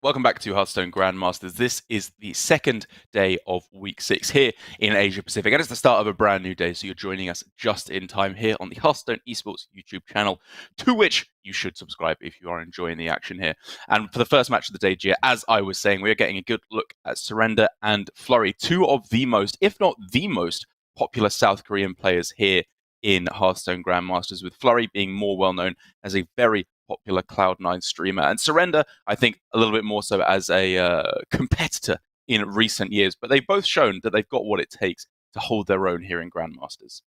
Welcome back to Hearthstone Grandmasters. This is the second day of week 6 here in Asia Pacific, and it's the start of a brand new day, so you're joining us just in time here on the Hearthstone Esports YouTube channel, to which you should subscribe if you are enjoying the action here. And for the first match of the day, Gia, as I was saying, we are getting a good look at Surrender and Flurry, two of the most, if not the most, popular South Korean players here in Hearthstone Grandmasters, with Flurry being more well-known as a very popular Cloud9 streamer, and Surrender, I think, a little bit more so as a competitor in recent years. But they've both shown that they've got what it takes to hold their own here in Grandmasters.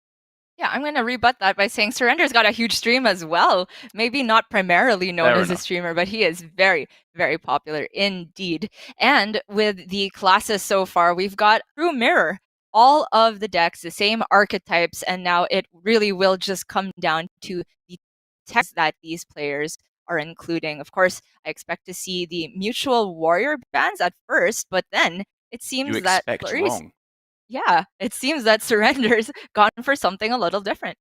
Yeah, I'm going to rebut that by saying Surrender's got a huge stream as well. Maybe not primarily known as a streamer, but he is very, very popular indeed. And with the classes so far, we've got True Mirror. All of the decks, the same archetypes, and now it really will just come down to the text that these players are including. Of course, I expect to see the mutual warrior bans at first, but then it seems that wrong. Yeah, it seems that Surrender's gone for something a little different.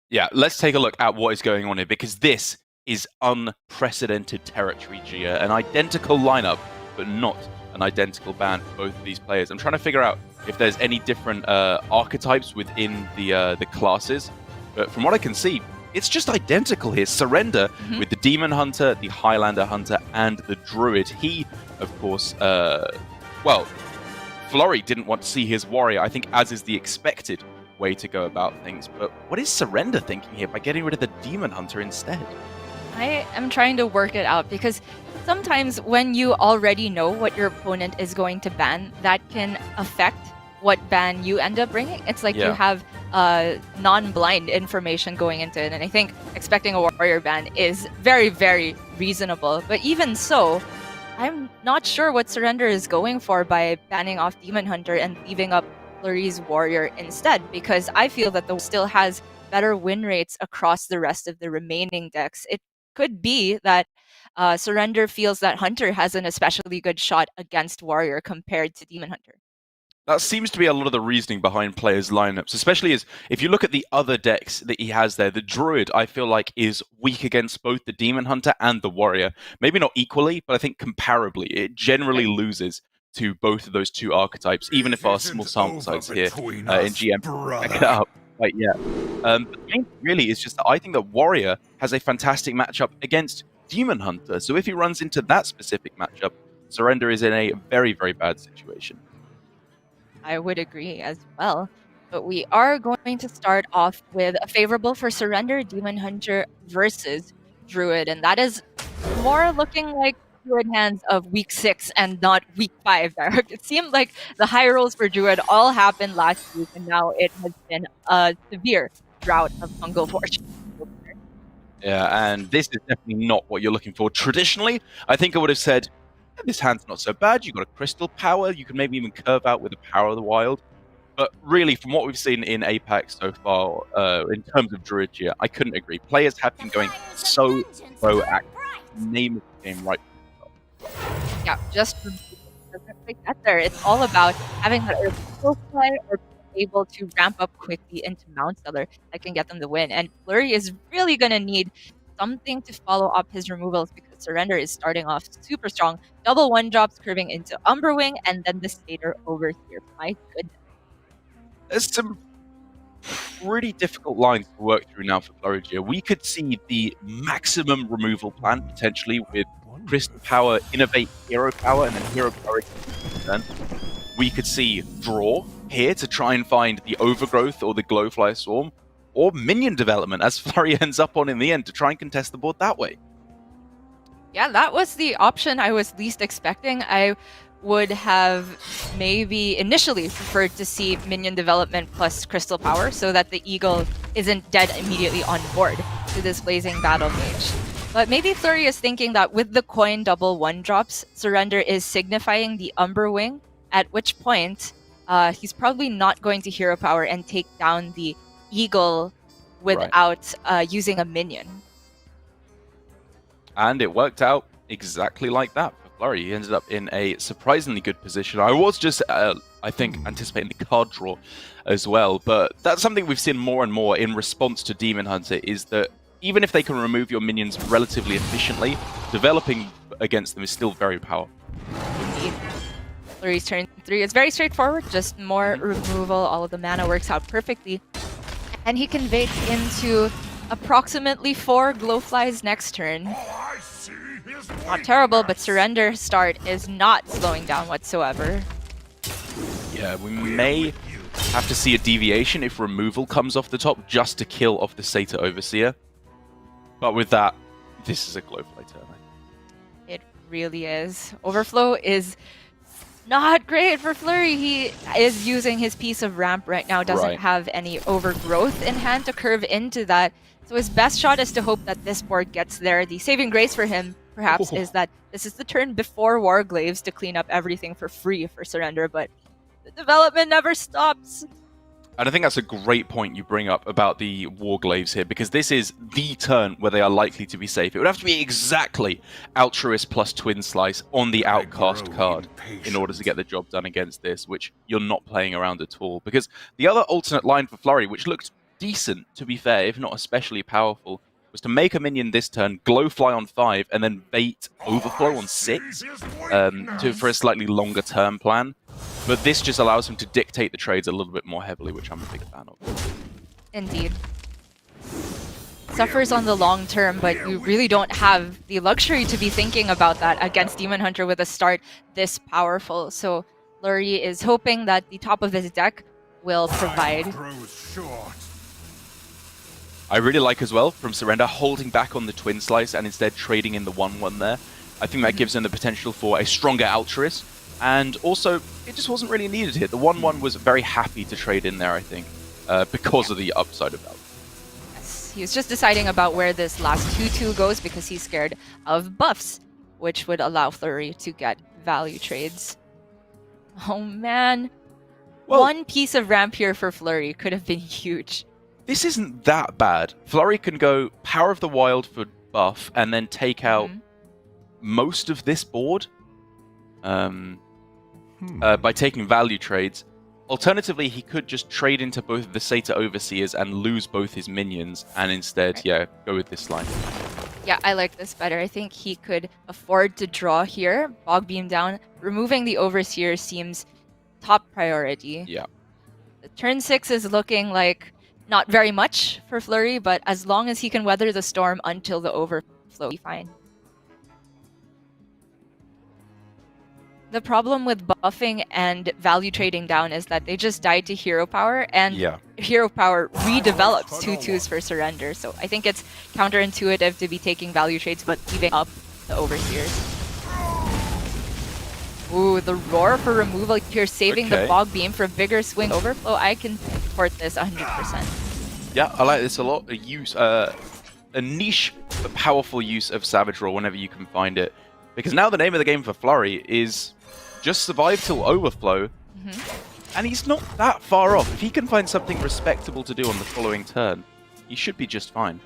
Yeah, let's take a look at what is going on here, because this is unprecedented territory, Gia. An identical lineup, but not an identical ban for both of these players. I'm trying to figure out if there's any different archetypes within the classes, but from what I can see, it's just identical here. Surrender with the Demon Hunter, the Highlander Hunter, and the Druid. He, of course, well, Flurry didn't want to see his warrior, I think, as is the expected way to go about things. But what is Surrender thinking here by getting rid of the Demon Hunter instead? I am trying to work it out, because sometimes when you already know what your opponent is going to ban, that can affect what ban you end up bringing. It's like you have non-blind information going into it, and I think expecting a warrior ban is very, very reasonable. But even so, I'm not sure what Surrender is going for by banning off Demon Hunter and leaving up Flurry's warrior instead, because I feel that the still has better win rates across the rest of the remaining decks. It could be that Surrender feels that Hunter has an especially good shot against warrior compared to Demon Hunter. That seems to be a lot of the reasoning behind players' lineups, especially as if you look at the other decks that he has there. The Druid, I feel like, is weak against both the Demon Hunter and the Warrior. Maybe not equally, but I think comparably. It generally loses to both of those two archetypes, even if our small sample size here in GM back it up. But yeah, the thing really is just that I think that Warrior has a fantastic matchup against Demon Hunter. So if he runs into that specific matchup, Surrender is in a very, very bad situation. I would agree as well. But we are going to start off with a favorable for Surrender, Demon Hunter versus Druid. And that is more looking like Druid hands of week 6 and not week 5. It seemed like the high rolls for Druid all happened last week, and now it has been a severe drought of fungal fortune. Yeah, and this is definitely not what you're looking for. Traditionally, I think I would have said, this hand's not so bad. You've got a crystal power. You can maybe even curve out with the power of the wild. But really, from what we've seen in APAC so far, in terms of Druid here, I couldn't agree. Players have been going so proactive. Name of the game right now. Yeah, just get there. It's all about having that early play or being able to ramp up quickly into Mount Seller that can get them the win. And Flurry is really going to need something to follow up his removals, because Surrender is starting off super strong. Double 1-drops curving into Umberwing, and then the Stater over here. My goodness. There's some pretty difficult lines to work through now for Flurry here. We could see the maximum removal plan potentially with Crystal Power, Innovate Hero Power, and then Hero Power. We could see Draw here to try and find the Overgrowth or the Glowfly Swarm, or minion development, as Flurry ends up on in the end, to try and contest the board that way. Yeah, that was the option I was least expecting. I would have maybe initially preferred to see minion development plus crystal power, so that the eagle isn't dead immediately on board to this blazing battle mage. But maybe Flurry is thinking that with the coin double 1-drops, Surrender is signifying the Umberwing, at which point he's probably not going to hero power and take down the eagle without using a minion. And it worked out exactly like that for Flurry. He ended up in a surprisingly good position. I was just, I think, anticipating the card draw as well, but that's something we've seen more and more in response to Demon Hunter, is that even if they can remove your minions relatively efficiently, developing against them is still very powerful. be Flurry's turn 3. It's very straightforward, just more removal. All of the mana works out perfectly. And he can bait into approximately 4 Glowflies next turn. Not terrible, but Surrender start is not slowing down whatsoever. Yeah, we may have to see a deviation if removal comes off the top just to kill off the Satyr Overseer. But with that, this is a Glowfly turn. It really is. Overflow is not great for Flurry. He is using his piece of ramp right now, doesn't have any overgrowth in hand to curve into that. So his best shot is to hope that this board gets there. The saving grace for him, perhaps, is that this is the turn before Warglaives to clean up everything for free for Surrender, but the development never stops. And I think that's a great point you bring up about the Warglaives here, because this is the turn where they are likely to be safe. It would have to be exactly Altruist plus Twin Slice on the Outcast card in order to get the job done against this, which you're not playing around at all. Because the other alternate line for Flurry, which looked decent, to be fair, if not especially powerful, was to make a minion this turn, Glowfly on 5, and then bait Overflow on 6 for a slightly longer term plan. But this just allows him to dictate the trades a little bit more heavily, which I'm a big fan of. Indeed. Suffers on the long term, but you really don't have the luxury to be thinking about that against Demon Hunter with a start this powerful. So Flurry is hoping that the top of his deck will provide. I really like as well, from Surrender, holding back on the Twin Slice and instead trading in the 1-1 there. I think that gives him the potential for a stronger Altruist. And also, it just wasn't really needed here. The 1-1 was very happy to trade in there, I think, because of the upside of that. Yes, he was just deciding about where this last 2-2 goes because he's scared of buffs, which would allow Flurry to get value trades. Oh man. Well, one piece of ramp here for Flurry could have been huge. This isn't that bad. Flurry can go Power of the Wild for buff and then take out most of this board. By taking value trades. Alternatively, he could just trade into both of the Satyr Overseers and lose both his minions, and instead, go with this line. Yeah, I like this better. I think he could afford to draw here, Bog Beam down. Removing the Overseer seems top priority. Yeah. The turn 6 is looking like not very much for Flurry, but as long as he can weather the storm until the overflow, he'll be fine. The problem with buffing and value trading down is that they just died to hero power, and hero power redevelops 2/2s for Surrender. So I think it's counterintuitive to be taking value trades but leaving up the Overseers. Ooh, the Roar for removal here, saving the Bog Beam for bigger swing overflow. I can support this 100%. Yeah, I like this a lot. A niche but powerful use of Savage Roar whenever you can find it. Because now the name of the game for Flurry is just survive till overflow, and he's not that far off. If he can find something respectable to do on the following turn, he should be just fine.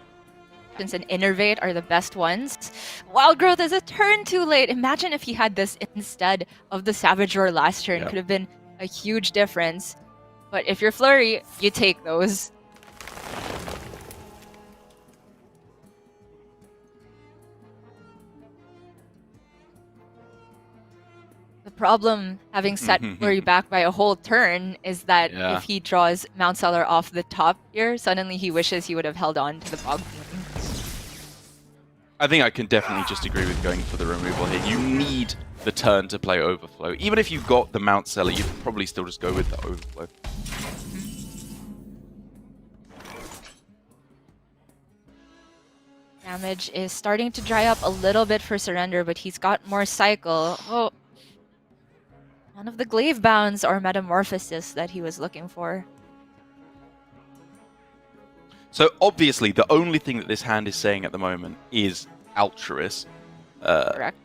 And Innervate are the best ones. Wild Growth is a turn too late. Imagine if he had this instead of the Savage Roar last turn. Could have been a huge difference. But if you're Flurry, you take those. The problem, having set Flurry back by a whole turn, is that if he draws Mount Seller off the top here, suddenly he wishes he would have held on to the Bog Beam. I think I can definitely just agree with going for the removal here. You need the turn to play Overflow. Even if you've got the Mount Seller, you'd probably still just go with the Overflow. Damage is starting to dry up a little bit for Surrender, but he's got more cycle. Oh. None of the glaive bounds or metamorphosis that he was looking for. So obviously, the only thing that this hand is saying at the moment is Altruist. Correct.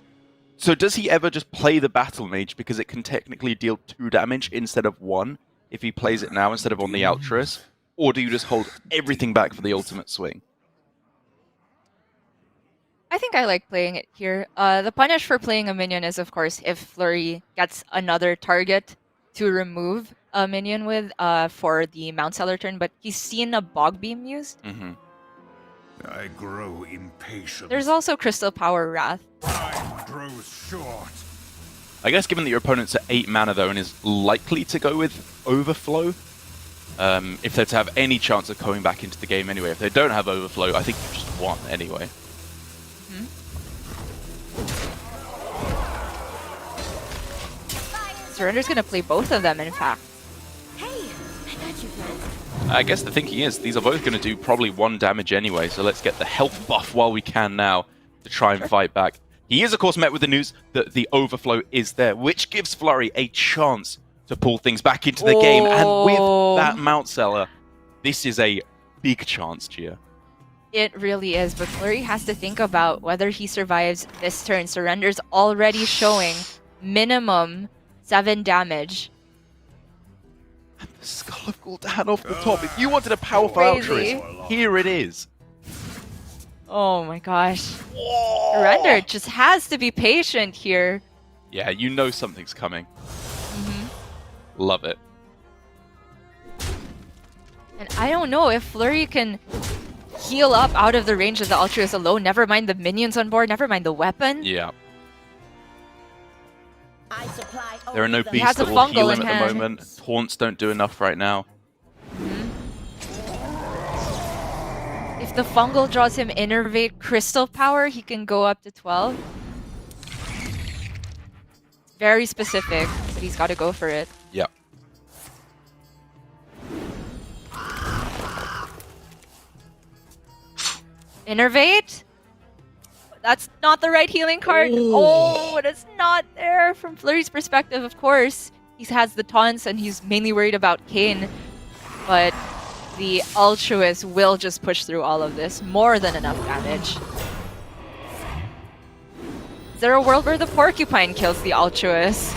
So does he ever just play the Battle Mage because it can technically deal 2 damage instead of 1 if he plays it now instead of on the Altruist? Or do you just hold everything back for the ultimate swing? I think I like playing it here. The punish for playing a minion is, of course, if Flurry gets another target to remove a minion with for the Mount Seller turn, but he's seen a Bog Beam used. I grow impatient. There's also Crystal Power Wrath. Time grows short. I guess given that your opponent's at 8 mana though and is likely to go with Overflow, if they're to have any chance of coming back into the game anyway. If they don't have Overflow, I think you just won anyway. Surrender's going to play both of them, in fact. Hey, I got you, friend. I guess the thinking is these are both going to do probably 1 damage anyway, so let's get the health buff while we can now to try and fight back. He is, of course, met with the news that the Overflow is there, which gives Flurry a chance to pull things back into the game. And with that Mount Seller, this is a big chance, Gia. It really is, but Flurry has to think about whether he survives this turn. Surrender's already showing minimum 7 damage. And the Skull of Gul'dan off the top. If you wanted a powerful Altruist, here it is. Oh my gosh. Whoa. Surrender just has to be patient here. Yeah, you know something's coming. Love it. And I don't know if Flurry can heal up out of the range of the Altruist alone. Never mind the minions on board. Never mind the weapon. Yeah. There are no beasts that will heal him at the moment. Taunts don't do enough right now. If the fungal draws him Innervate Crystal Power, he can go up to 12. Very specific, but he's got to go for it. Yeah. Innervate? That's not the right healing card. Oh, but it's not there. From Flurry's perspective, of course, he has the taunts and he's mainly worried about Kayn. But the Altruist will just push through all of this. More than enough damage. Is there a world where the Porcupine kills the Altruist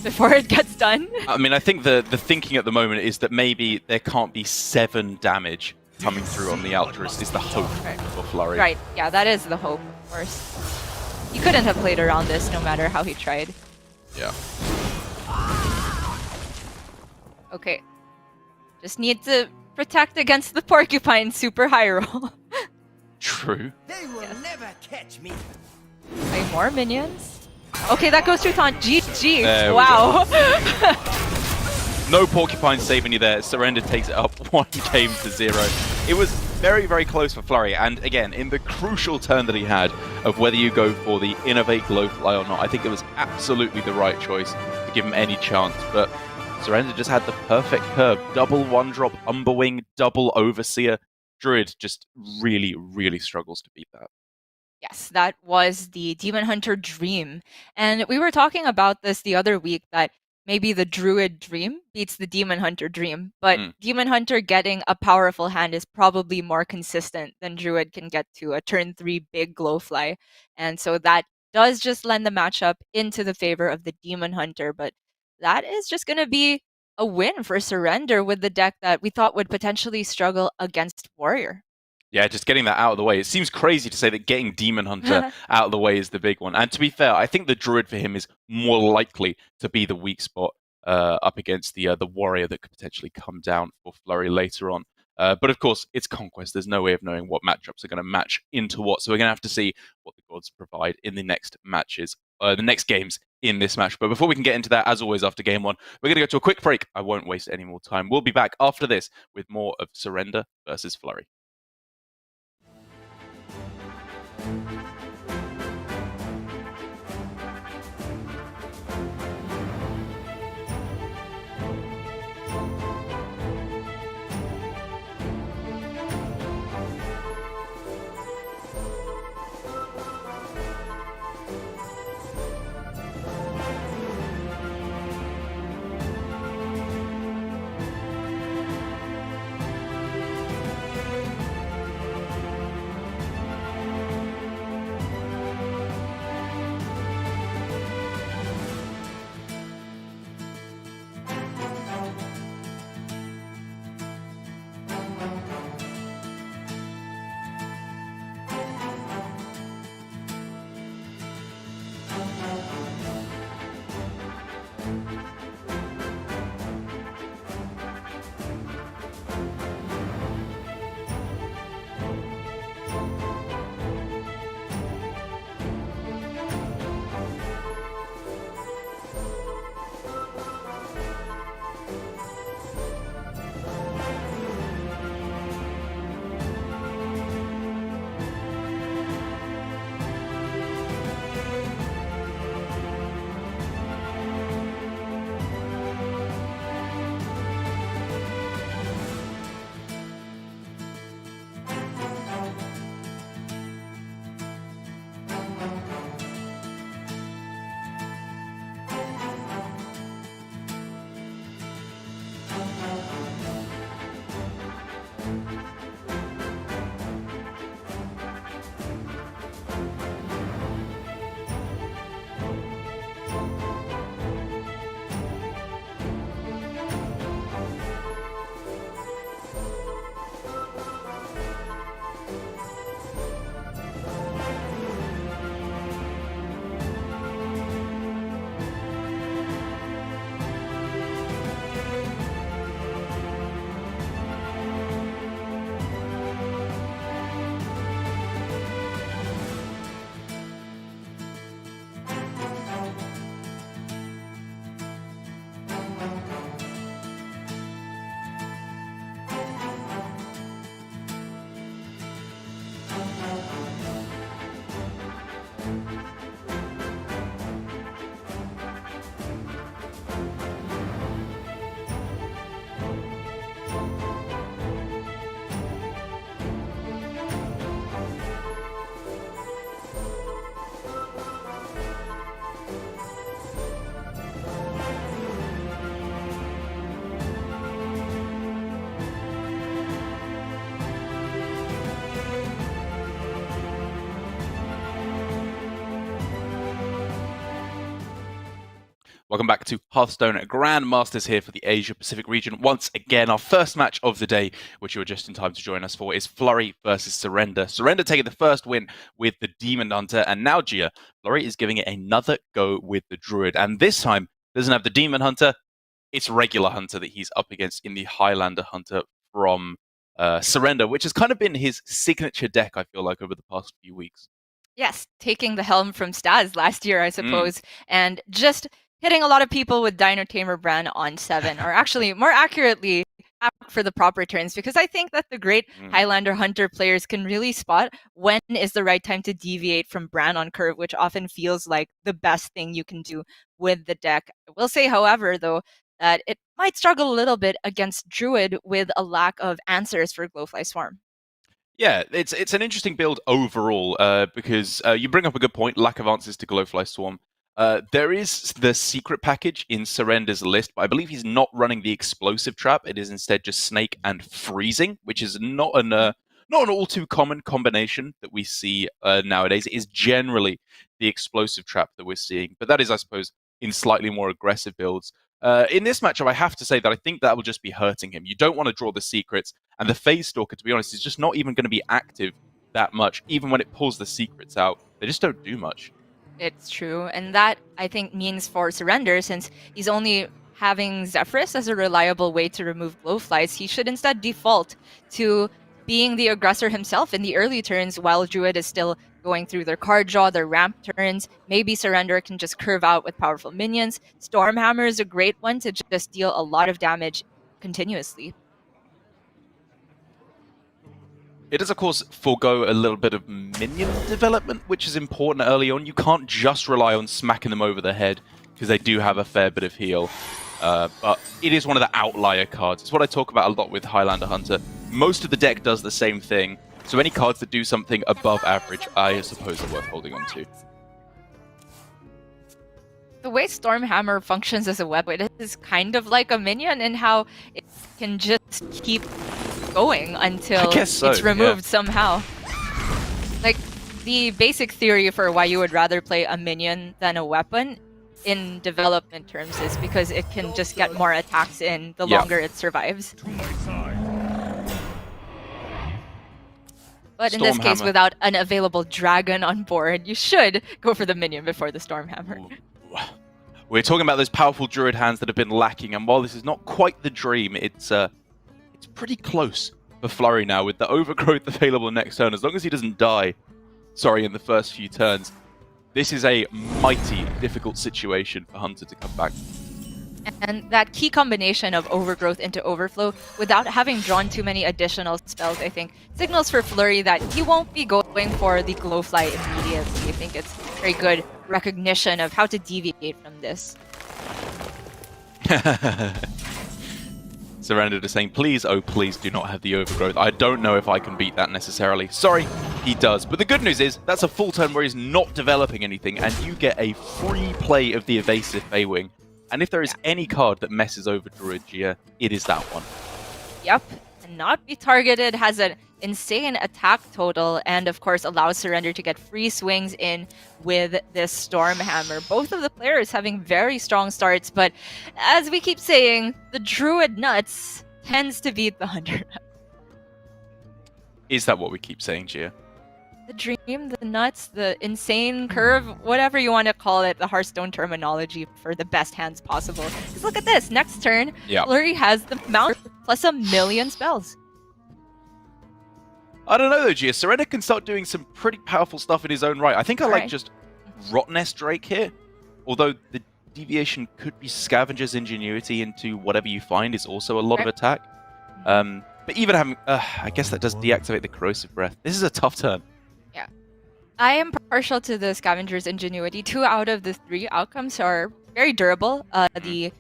before it gets done? I mean, I think the thinking at the moment is that maybe there can't be 7 damage coming through on the Altruist is the hope for Flurry. Right, yeah, that is the hope, of course. He couldn't have played around this no matter how he tried. Yeah. Okay. Just need to protect against the Porcupine super high roll. True. They will never catch me. Play more minions. Okay, that goes through taunt. GG. There wow. No Porcupine saving you there. Surrender takes it up 1 game to 0. It was very, very close for Flurry. And again, in the crucial turn that he had of whether you go for the Innervate Glowfly or not, I think it was absolutely the right choice to give him any chance. But Surrender just had the perfect curve. Double 1-drop Umberwing, double Overseer. Druid just really, really struggles to beat that. Yes, that was the Demon Hunter dream. And we were talking about this the other week, that maybe the Druid dream beats the Demon Hunter dream. But Demon Hunter getting a powerful hand is probably more consistent than Druid can get to a turn 3 big Glowfly. And so that does just lend the matchup into the favor of the Demon Hunter. But that is just going to be a win for Surrender with the deck that we thought would potentially struggle against Warrior. Yeah, just getting that out of the way. It seems crazy to say that getting Demon Hunter out of the way is the big one. And to be fair, I think the Druid for him is more likely to be the weak spot up against the Warrior that could potentially come down for Flurry later on. But of course, it's Conquest. There's no way of knowing what matchups are going to match into what. So we're going to have to see what the gods provide in the next matches, the next games in this match. But before we can get into that, as always, after game 1, we're going to go to a quick break. I won't waste any more time. We'll be back after this with more of Surrender versus Flurry. Welcome back to Hearthstone Grandmasters here for the Asia Pacific region. Once again, our first match of the day, which you were just in time to join us for, is Flurry versus Surrender. Surrender taking the first win with the Demon Hunter, and now Gia, Flurry is giving it another go with the Druid. And this time, doesn't have the Demon Hunter, it's regular Hunter that he's up against in the Highlander Hunter from Surrender, which has kind of been his signature deck, I feel like, over the past few weeks. Yes, taking the helm from Staz last year, I suppose, and just hitting a lot of people with Dino Tamer Bran on 7, or actually, more accurately, for the proper turns, because I think that the great Highlander Hunter players can really spot when is the right time to deviate from Bran on curve, which often feels like the best thing you can do with the deck. I will say, however, though, that it might struggle a little bit against Druid with a lack of answers for Glowfly Swarm. Yeah, it's an interesting build overall, because you bring up a good point, lack of answers to Glowfly Swarm. There is the secret package in Surrender's list, but I believe he's not running the explosive trap. It is instead just Snake and Freezing, which is not an all too common combination that we see nowadays. It is generally the explosive trap that we're seeing, but that is, I suppose, in slightly more aggressive builds. In this matchup, I have to say that I think that will just be hurting him. You don't want to draw the secrets, and the Phase Stalker, to be honest, is just not even going to be active that much. Even when it pulls the secrets out, they just don't do much. It's true, and that, I think, means for Surrender, since he's only having Zephrys as a reliable way to remove Glowflies, he should instead default to being the aggressor himself in the early turns while Druid is still going through their card draw, their ramp turns. Maybe Surrender can just curve out with powerful minions. Stormhammer is a great one to just deal a lot of damage continuously. It does, of course, forego a little bit of minion development, which is important early on. You can't just rely on smacking them over the head, because they do have a fair bit of heal. But it is one of the outlier cards. It's what I talk about a lot with Highlander Hunter. Most of the deck does the same thing, so any cards that do something above average, I suppose, are worth holding on to. The way Stormhammer functions as a weapon, it is kind of like a minion in how it can just keep going until it's removed somehow. Like, the basic theory for why you would rather play a minion than a weapon in development terms is because it can just get more attacks in the longer it survives. But in this case, without an available dragon on board, you should go for the minion before the Stormhammer. We're talking about those powerful Druid hands that have been lacking, and while this is not quite the dream, it's pretty close for Flurry now with the overgrowth available next turn. As long as he doesn't die, in the first few turns, this is a mighty difficult situation for Hunter to come back. And that key combination of overgrowth into overflow without having drawn too many additional spells, I think, signals for Flurry that he won't be going for the Glowfly immediately. I think it's very good recognition of how to deviate from this. Surrender to saying, please, oh please do not have the overgrowth. I don't know if I can beat that necessarily. Sorry, he does. But the good news is, that's a full turn where he's not developing anything, and you get a free play of the evasive Feywing. And if there is any card that messes over Druid Gia, it is that one. Yep, and not be targeted has an insane attack total, and of course allows Surrender to get free swings in with this Stormhammer. Both of the players having very strong starts, but as we keep saying, the Druid nuts tends to beat the Hunter nuts. Is that what we keep saying, Gia? The dream, the nuts, the insane curve, whatever you want to call it, the Hearthstone terminology for the best hands possible. Because look at this, next turn, Flurry has the Mount plus 1,000,000 spells. I don't know though, Gia. Surrender can start doing some pretty powerful stuff in his own right. I think I like just Rotnest Drake here. Although the deviation could be Scavenger's Ingenuity into whatever you find is also a lot of attack. But even having, I guess that does deactivate the Corrosive Breath. This is a tough turn. Yeah. I am partial to the Scavenger's Ingenuity. 2 out of the 3 outcomes are very durable. The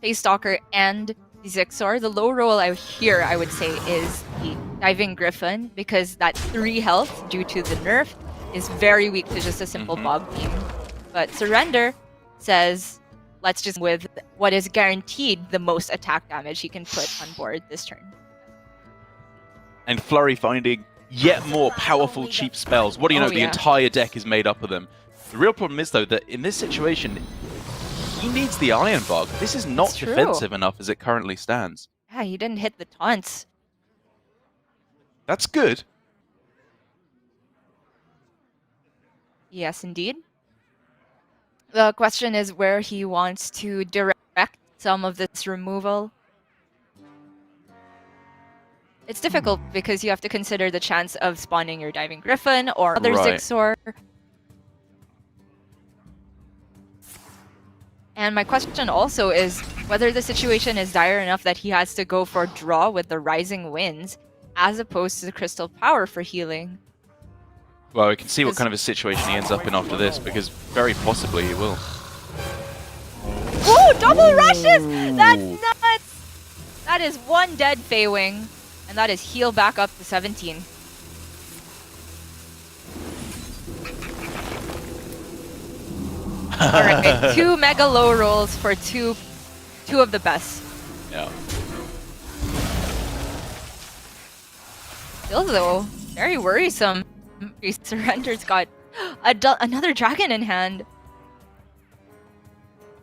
Face Stalker and the Zixor. The low roll here, I would say, is the Diving Griffin, because that 3 health, due to the nerf, is very weak to just a simple Bog Beam. But Surrender says, let's just with what is guaranteed the most attack damage he can put on board this turn. And Flurry finding yet more powerful cheap spells. What do you know? The entire deck is made up of them. The real problem is, though, that in this situation, He needs the Iron Bug. This is not defensive enough as it currently stands. Yeah, he didn't hit the taunts. That's good. Yes, indeed. The question is where he wants to direct some of this removal. It's difficult because you have to consider the chance of spawning your Diving Griffin or other Zigzor. And my question also is whether the situation is dire enough that he has to go for draw with the Rising Winds as opposed to the Crystal Power for healing. Well, we can see what kind of a situation he ends up in after this, because very possibly he will. Ooh, double rushes! That's nuts! That is one dead Feywing. And that is heal back up to 17. Alright, 2 mega low rolls for two of the best. Yeah. Still though, very worrisome. He surrenders, got another dragon in hand.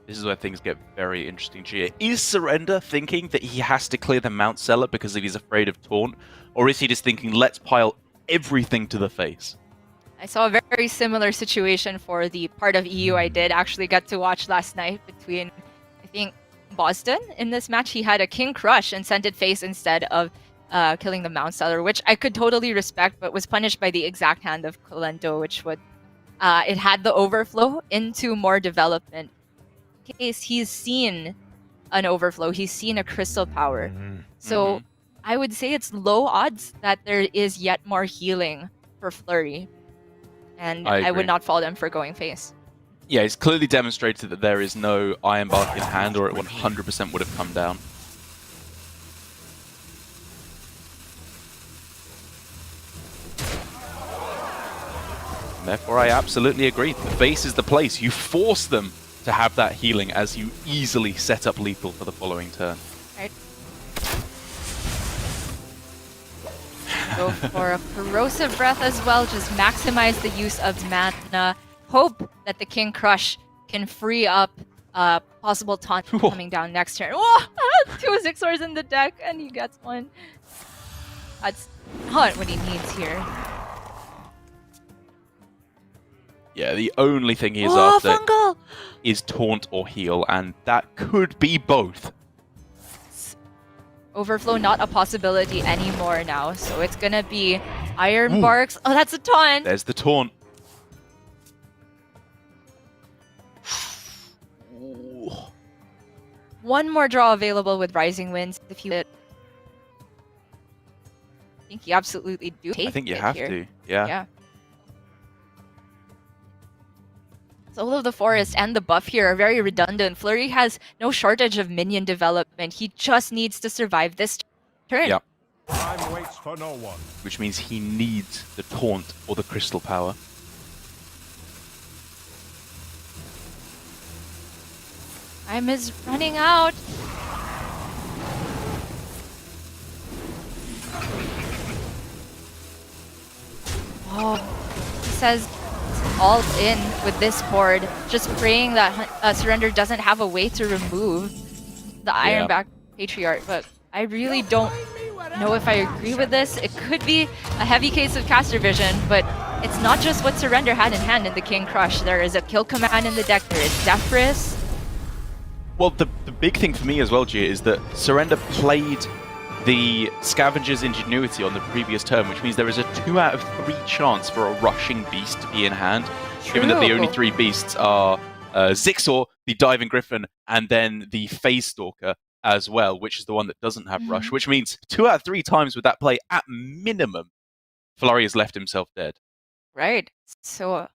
This is where things get very interesting here. Is Surrender thinking that he has to clear the Mount Cellar because he's afraid of Taunt? Or is he just thinking, let's pile everything to the face? I saw a very similar situation for the part of EU I did actually get to watch last night between, I think, Boston. In this match, he had a King Crush and sent it face instead of killing the Mount Cellar, which I could totally respect, but was punished by the exact hand of Colento, which would... it had the overflow into more development. Case he's seen an overflow, he's seen a Crystal Power. So I would say it's low odds that there is yet more healing for Flurry. And I would not fault him for going face. Yeah, it's clearly demonstrated that there is no Iron Bark in hand, or it 100% would have come down. And therefore, I absolutely agree. The base is the place. You force them to have that healing as you easily set up lethal for the following turn. Right. Go for a Corrosive Breath as well, just maximize the use of mana. Hope that the King Crush can free up possible taunt coming down next turn. Whoa! 2 Zigzors in the deck, and he gets one. That's not what he needs here. Yeah, the only thing he is after Fungal! is taunt or heal, and that could be both. Overflow not a possibility anymore now, so it's gonna be Iron Barks. Oh, that's a taunt! There's the taunt. One more draw available with Rising Winds if you... I think you absolutely do take it. I think you have to, yeah. Soul of the Forest and the buff here are very redundant. Flurry has no shortage of minion development. He just needs to survive this turn. Yeah. Time waits for no one. Which means he needs the taunt or the Crystal Power. Time is running out. Oh, he says all in with this board, just praying that Surrender doesn't have a way to remove the Ironback Patriarch, but I really don't know if I agree with this. It could be a heavy case of caster vision, but it's not just what Surrender had in hand in the King Crush. There is a kill command in the deck, there is Zephyrus. Well, the big thing for me as well, Gia, is that Surrender played the Scavenger's Ingenuity on the previous turn, which means there is a 2 out of 3 chance for a rushing beast to be in hand. True. Given that the only 3 beasts are Zigzor, the Diving Griffin, and then the Phase Stalker as well, which is the one that doesn't have Rush, which means 2 out of 3 times with that play, at minimum, Flurry has left himself dead. Right. So,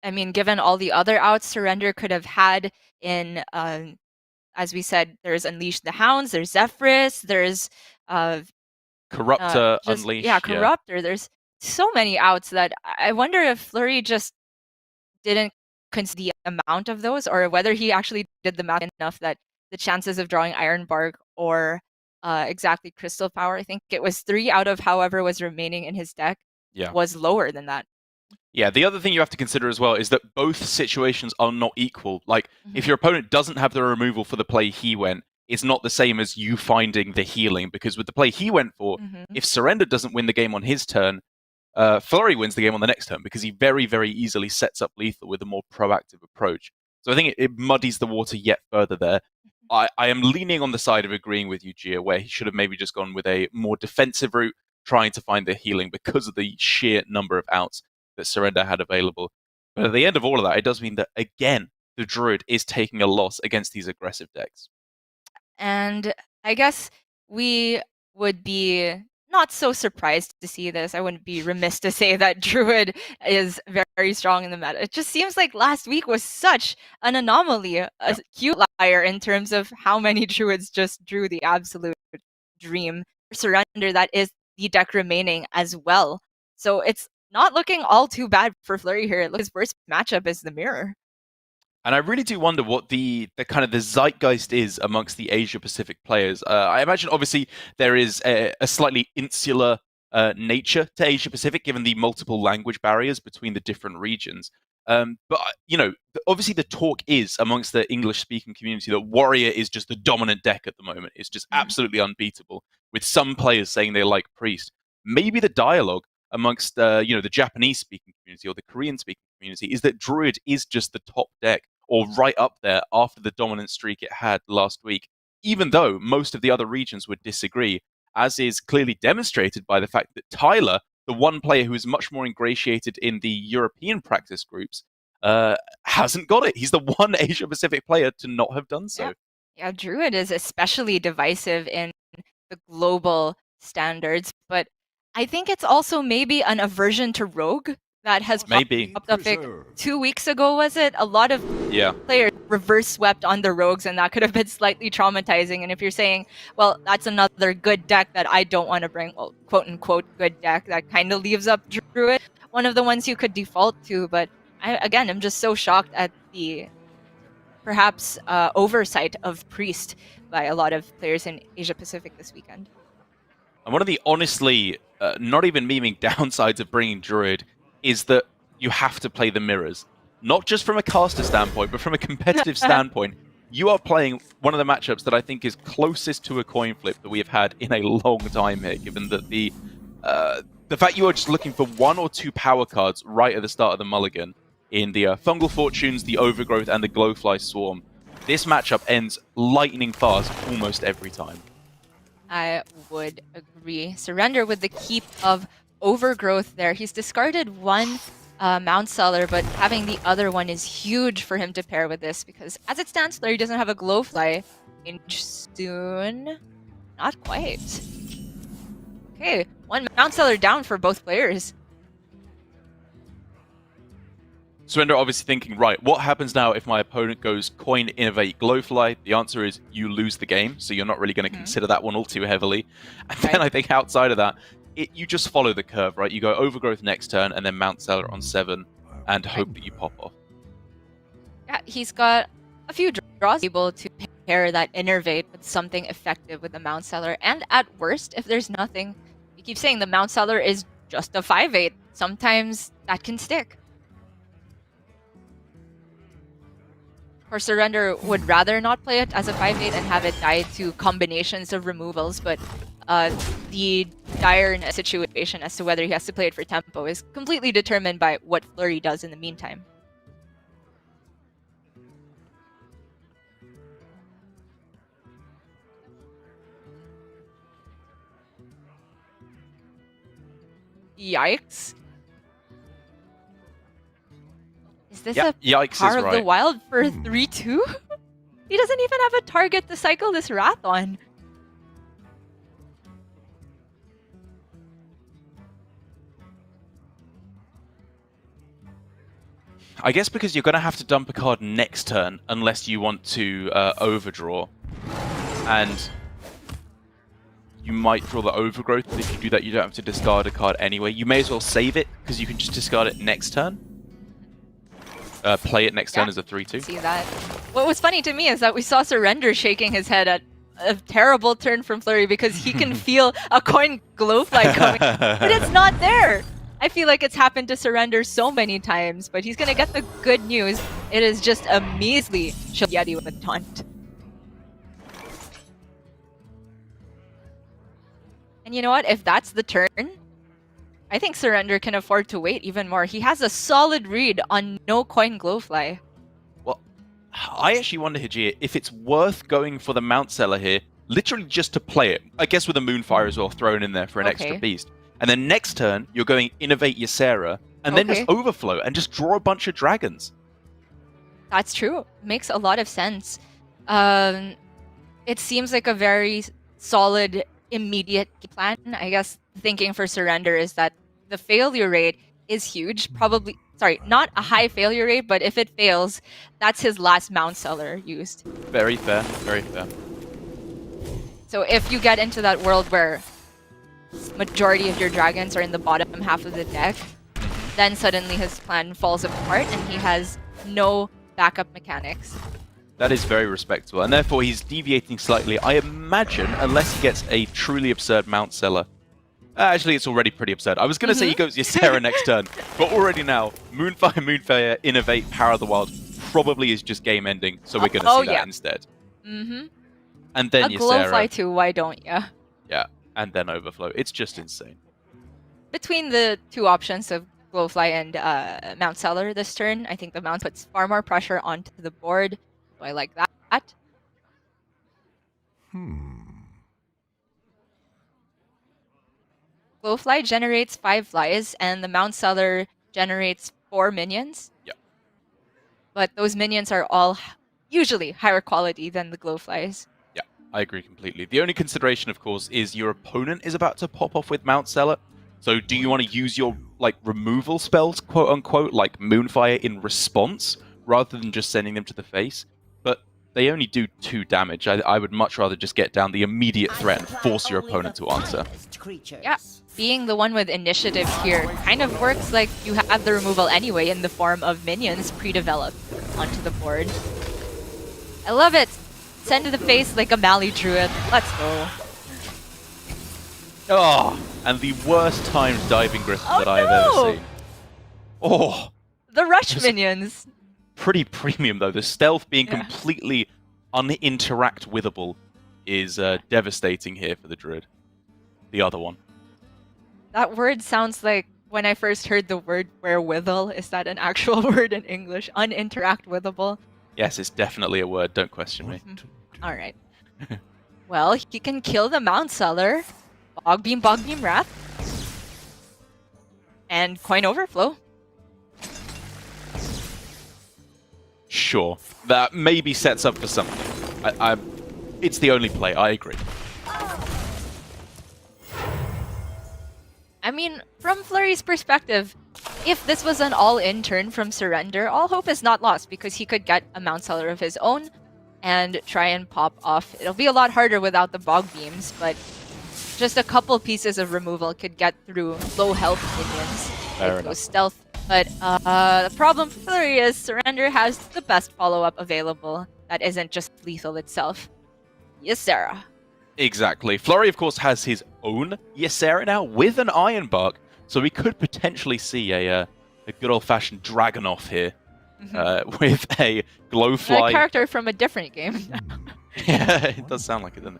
I mean, given all the other outs Surrender could have had in, as we said, there's Unleash the Hounds, there's Zephyrus, there's Corruptor, Unleash. Yeah, Corruptor. Yeah. There's so many outs that I wonder if Flurry just didn't consider the amount of those, or whether he actually did the math enough that the chances of drawing Iron Bark or exactly Crystal Power, I think it was 3 out of however was remaining in his deck, was lower than that. Yeah, the other thing you have to consider as well is that both situations are not equal. Like, if your opponent doesn't have the removal for the play he went, it's not the same as you finding the healing, because with the play he went for, if Surrender doesn't win the game on his turn, Flurry wins the game on the next turn, because he very, very easily sets up lethal with a more proactive approach. So I think it muddies the water yet further there. I am leaning on the side of agreeing with you, Gia, where he should have maybe just gone with a more defensive route, trying to find the healing because of the sheer number of outs that Surrender had available. But at the end of all of that, it does mean that, again, the Druid is taking a loss against these aggressive decks. And I guess we would be not so surprised to see this. I wouldn't be remiss to say that Druid is very strong in the meta. It just seems like last week was such an anomaly, a cute liar in terms of how many Druids just drew the absolute dream. Surrender, that is the deck remaining as well. So it's not looking all too bad for Flurry here. It looks his worst matchup is the Mirror. And I really do wonder what the kind of the zeitgeist is amongst the Asia Pacific players. I imagine, obviously, there is a slightly insular nature to Asia Pacific, given the multiple language barriers between the different regions. But, you know, obviously the talk is amongst the English-speaking community that Warrior is just the dominant deck at the moment. It's just absolutely unbeatable, with some players saying they like Priest. Maybe the dialogue amongst you know, the Japanese-speaking community or the Korean-speaking community is that Druid is just the top deck, or right up there after the dominant streak it had last week, even though most of the other regions would disagree, as is clearly demonstrated by the fact that Tyler, the one player who is much more ingratiated in the European practice groups, hasn't got it. He's the one Asia-Pacific player to not have done so. Yeah, Druid is especially divisive in the global standards, but I think it's also maybe an aversion to Rogue that has popped up like 2 weeks ago, was it? A lot of players reverse swept on the Rogues, and that could have been slightly traumatizing. And if you're saying, well, that's another good deck that I don't want to bring, well, quote-unquote good deck, that kind of leaves up Druid, one of the ones you could default to. But I'm just so shocked at the perhaps oversight of Priest by a lot of players in Asia-Pacific this weekend. And one of the honestly, not even memeing downsides of bringing Druid is that you have to play the mirrors. Not just from a caster standpoint, but from a competitive standpoint. You are playing one of the matchups that I think is closest to a coin flip that we have had in a long time here, given that the fact you are just looking for 1 or 2 power cards right at the start of the mulligan in the Fungal Fortunes, the Overgrowth, and the Glowfly Swarm. This matchup ends lightning fast almost every time. I would agree. Surrender with the keep of Overgrowth there. He's discarded one Mount Cellar, but having the other one is huge for him to pair with this, because as it stands, Flurry doesn't have a Glowfly. Soon? Not quite. Okay, one Mount Cellar down for both players. Surrender obviously thinking, right, what happens now if my opponent goes Coin, Innovate, Glowfly? The answer is you lose the game, so you're not really going to consider that one all too heavily. And then I think outside of that, you just follow the curve, right? You go Overgrowth next turn, and then Mount Cellar on 7, and hope that you pop off. Yeah, he's got a few draws, able to pair that Innervate with something effective with the Mount Cellar. And at worst, if there's nothing, you keep saying the Mount Cellar is just a 5/8. Sometimes that can stick. Or Surrender would rather not play it as a 5/8 and have it die to combinations of removals, but the dire situation as to whether he has to play it for tempo is completely determined by what Flurry does in the meantime. Yikes. Is this a Yikes Power is of the Wild for 3/2? He doesn't even have a target to cycle this Wrath on. I guess because you're going to have to dump a card next turn unless you want to overdraw. And you might draw the Overgrowth, but if you do that, you don't have to discard a card anyway. You may as well save it, because you can just discard it next turn. Play it next turn as a 3/2. See that. What was funny to me is that we saw Surrender shaking his head at a terrible turn from Flurry, because he can feel a coin Glowfly coming, but it's not there. I feel like it's happened to Surrender so many times, but he's gonna get the good news. It is just a measly Shield Yeti with a taunt. And you know what? If that's the turn, I think Surrender can afford to wait even more. He has a solid read on no coin Glowfly. Well, I actually wonder, Hijir, if it's worth going for the Mount Seller here, literally just to play it. I guess with a Moonfire as well thrown in there for an extra beast. And then next turn, you're going Innovate Ysera, and then just Overflow, and just draw a bunch of dragons. That's true. Makes a lot of sense. It seems like a very solid, immediate plan. I guess thinking for Surrender is that the failure rate is huge. Probably, sorry, not a high failure rate, but if it fails, that's his last Mount Seller used. Very fair, very fair. So if you get into that world where majority of your dragons are in the bottom half of the deck, then suddenly his plan falls apart and he has no backup mechanics. That is very respectable, and therefore he's deviating slightly, I imagine, unless he gets a truly absurd Mount Seller. Actually, it's already pretty absurd. I was going to say he goes Ysera next turn, but already now, Moonfire, Innovate, Power of the Wild probably is just game ending, so we're going to see that instead. And then a Ysera. Glowfly too, why don't ya? Yeah, and then Overflow. It's just insane. Between the two options of Glowfly and Mount Seller this turn, I think the Mount puts far more pressure onto the board. So I like that. Glowfly generates 5 flies, and the Mount Seller generates 4 minions. Yeah. But those minions are all usually higher quality than the Glowflies. Yeah, I agree completely. The only consideration, of course, is your opponent is about to pop off with Mount Seller. So do you want to use your removal spells, quote unquote, like Moonfire in response, rather than just sending them to the face? But they only do 2 damage. I would much rather just get down the immediate threat and force your opponent to answer. Yeah, being the one with initiative here kind of works like you have the removal anyway in the form of minions pre-developed onto the board. I love it! Send to the face like a Mali Druid. Let's go. Oh, and the worst timed Diving Griffin that I have ever seen. Oh! The rush minions! Pretty premium though. The stealth being completely uninteract-withable is devastating here for the Druid. The other one. That word sounds like when I first heard the word wherewithal. Is that an actual word in English? Uninteract-withable? Yes, it's definitely a word. Don't question me. Alright. Well, he can kill the Mount Seller. Bog Beam, Wrath. And Coin Overflow. Sure. That maybe sets up for something. It's the only play, I agree. I mean, from Flurry's perspective, if this was an all-in turn from Surrender, all hope is not lost because he could get a Mount Seller of his own and try and pop off. It'll be a lot harder without the Bog Beams, but just a couple pieces of removal could get through low health minions like those stealth. But the problem for Flurry is Surrender has the best follow-up available that isn't just lethal itself. Ysera. Exactly. Flurry, of course, has his own Ysera now with an Iron Bark, so we could potentially see a good old-fashioned Dragonoff here with a Glowfly. A character from a different game. Yeah, it does sound like it, doesn't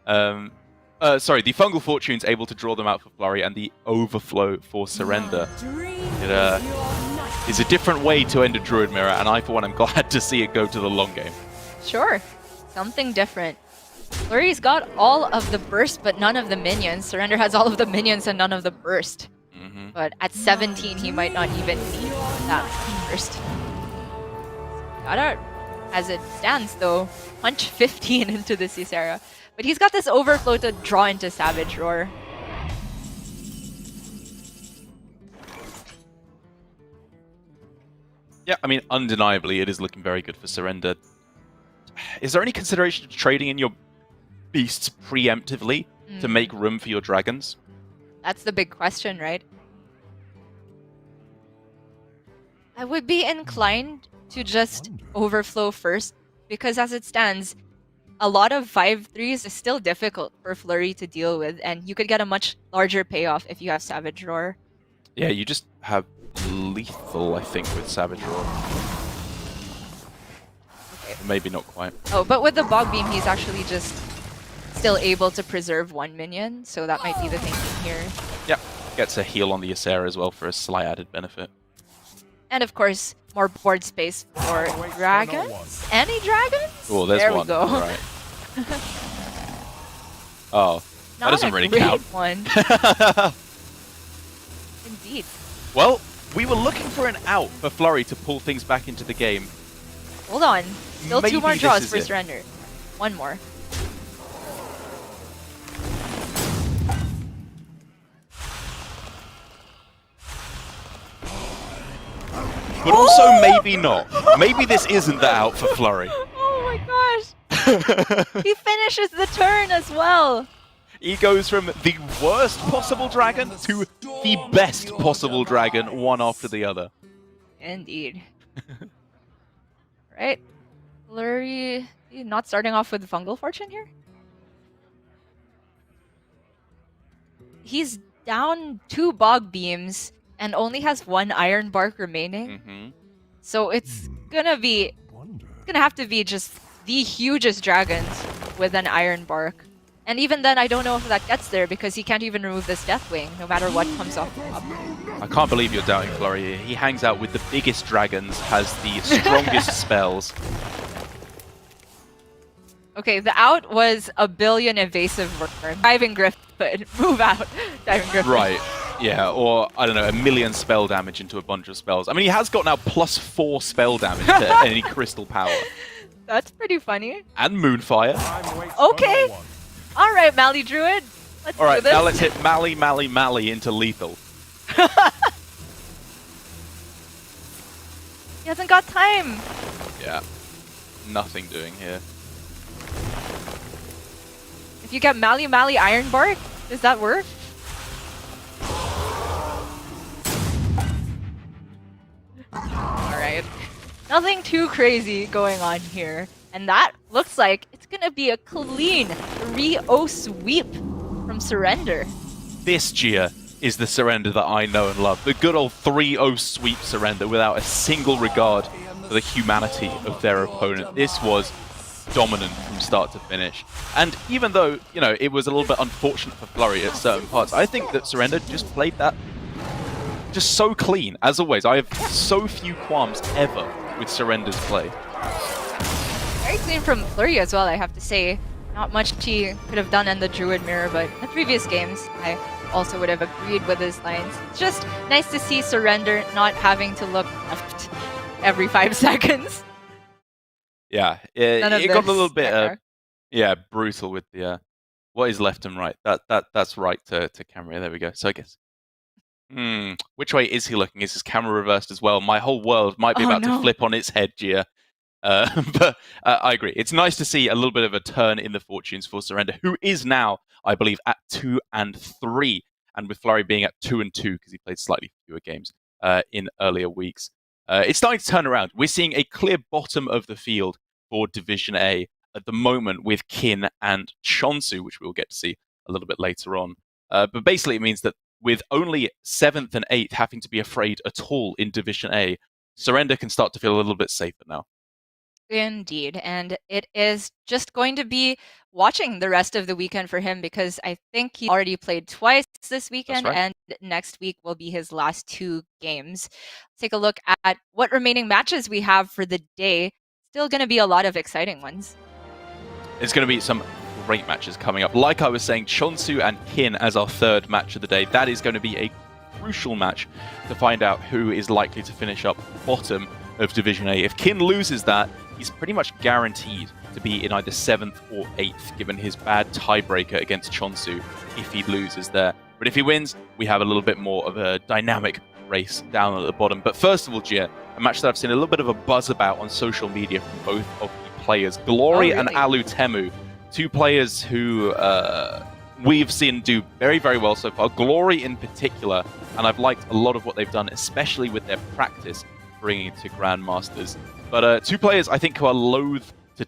it? Sorry, the Fungal Fortune's able to draw them out for Flurry, and the Overflow for Surrender. It is a different way to end a Druid Mirror, and I, for one, am glad to see it go to the long game. Sure. Something different. Flurry's got all of the burst, but none of the minions. Surrender has all of the minions and none of the burst. But at 17, he might not even need that burst. Gotta, as it stands, though, punch 15 into this Ysera. But he's got this Overflow to draw into Savage Roar. Yeah, I mean, undeniably, it is looking very good for Surrender. Is there any consideration to trading in your beasts preemptively to make room for your dragons? That's the big question, right? I would be inclined to just Overflow first, because as it stands, a lot of 5/3s is still difficult for Flurry to deal with, and you could get a much larger payoff if you have Savage Roar. Yeah, you just have lethal, I think, with Savage Roar. Okay. Maybe not quite. Oh, but with the Bog Beam, he's actually just still able to preserve one minion, so that might be the thinking here. Yep, gets a heal on the Ysera as well for a slight added benefit. And of course, more board space for dragons. Any dragons? Oh, there's there one. We go. Right. Oh, that doesn't really count. One. Indeed. Well, we were looking for an out for Flurry to pull things back into the game. Hold on. Still Maybe 2 more draws for it. Surrender. One more. But also maybe not. Maybe this isn't the out for Flurry. Oh my gosh. He finishes the turn as well. He goes from the worst possible dragon to the best possible dragon, one after the other. Indeed. Right. Flurry not starting off with Fungal Fortune here? He's down 2 Bog Beams and only has 1 Iron Bark remaining. So it's gonna have to be just the hugest dragons with an Iron Bark. And even then, I don't know if that gets there because he can't even remove this Deathwing, no matter what comes off the top. I can't believe you're doubting Flurry. He hangs out with the biggest dragons, has the strongest spells. Okay, the out was a billion evasive worm. Diving Griffin. Move out. Diving Griffin. Right. Yeah, or, I don't know, 1 million spell damage into a bunch of spells. I mean, he has got now +4 spell damage to any crystal power. That's pretty funny. And Moonfire. Okay. Alright, Mally Druid. Let's do this. Now let's hit Mally into lethal. He hasn't got time. Yeah. Nothing doing here. If you get Mally Iron Bark, does that work? Alright. Nothing too crazy going on here. And that looks like it's gonna be a clean 3-0 sweep from Surrender. This, Gia, is the Surrender that I know and love. The good old 3-0 sweep Surrender without a single regard for the humanity of their opponent. This was dominant from start to finish. And even though, you know, it was a little bit unfortunate for Flurry at certain parts, I think that Surrender just played that just so clean. As always, I have so few qualms ever with Surrender's play. Very clean from Flurry as well, I have to say. Not much he could have done in the Druid Mirror, but in the previous games, I also would have agreed with his lines. It's just nice to see Surrender not having to look left every 5 seconds. Yeah, it got a little bit brutal with the what is left and right. That's right to camera. There we go. So I guess which way is he looking? Is his camera reversed as well? My whole world might be about to flip on its head, Gia. But I agree. It's nice to see a little bit of a turn in the fortunes for Surrender, who is now, I believe, at 2 and 3, and with Flurry being at 2 and 2 because he played slightly fewer games in earlier weeks. It's starting to turn around. We're seeing a clear bottom of the field for Division A at the moment with Kin and Chonsu, which we'll get to see a little bit later on. But basically, it means that with only 7th and 8th having to be afraid at all in Division A, Surrender can start to feel a little bit safer now. Indeed, and it is just going to be watching the rest of the weekend for him because I think he already played twice this weekend, and next week will be his last 2 games. Let's take a look at what remaining matches we have for the day. Still going to be a lot of exciting ones. It's going to be some great matches coming up. Like I was saying, Chonsu and Kin as our 3rd match of the day. That is going to be a crucial match to find out who is likely to finish up bottom of Division A. If Kin loses that, he's pretty much guaranteed to be in either 7th or 8th, given his bad tiebreaker against Chonsu if he loses there. But if he wins, we have a little bit more of a dynamic race down at the bottom. But first of all, Gia, a match that I've seen a little bit of a buzz about on social media from both of the players. Glory and Alu Temu, 2 players who we've seen do very, very well so far. Glory in particular, and I've liked a lot of what they've done, especially with their practice bringing it to Grandmasters. But 2 players, I think, who are loath